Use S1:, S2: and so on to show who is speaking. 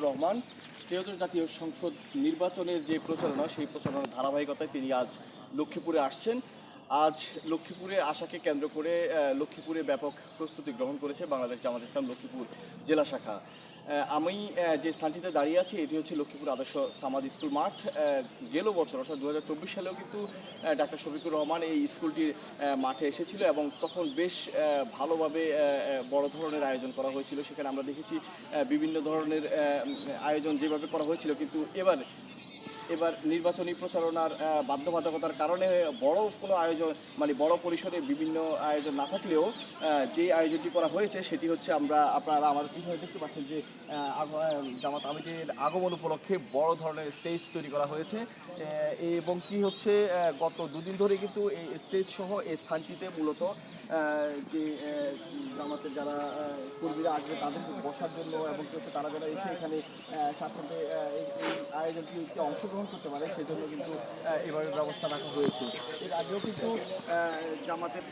S1: রহমান ত্রয়োদশ জাতীয় সংসদ নির্বাচনের যে প্রচারণা, সেই প্রচারণার ধারাবাহিকতায় তিনি আজ লক্ষ্মীপুরে আসছেন। আজ লক্ষ্মীপুরে আসাকে কেন্দ্র করে লক্ষ্মীপুরে ব্যাপক প্রস্তুতি গ্রহণ করেছে বাংলাদেশ জামাত ইসলাম লক্ষ্মীপুর জেলা শাখা। আমি যে স্থানটিতে দাঁড়িয়ে আছি এটি হচ্ছে লক্ষ্মীপুর আদর্শ সামাদ স্কুল মাঠ। গেল বছর অর্থাৎ 2024 সালেও কিন্তু ডাক্তার শফিকুর রহমান এই স্কুলটির মাঠে এসেছিল এবং তখন বেশ ভালোভাবে বড় ধরনের আয়োজন করা হয়েছিল। সেখানে আমরা দেখেছি বিভিন্ন ধরনের আয়োজন যেভাবে করা হয়েছিল, কিন্তু এবার নির্বাচনী প্রচারণার বাধ্যবাধকতার কারণে বড় কোনো আয়োজন মানে বড় পরিসরে বিভিন্ন আয়োজন না থাকলেও যে আয়োজনটি করা হয়েছে সেটি হচ্ছে আপনারা আমার পিছনে দেখতে পাচ্ছেন যে জামাত আমিরের আগমন উপলক্ষে বড় ধরনের স্টেজ তৈরি করা হয়েছে এবং কি হচ্ছে গত দুদিন ধরে কিন্তু এই স্টেজ সহ এই স্থানটিতে মূলত যে জামাতের যারা কর্মীরা আসবে তাদেরকে বসার জন্য এবং কি হচ্ছে তারা যারা এসে এখানে সাথে এই আয়োজনটিতে অংশগ্রহণ করতে পারে সেজন্য কিন্তু এভাবে ব্যবস্থা রাখা হয়েছে। এর আগেও কিন্তু জামাতের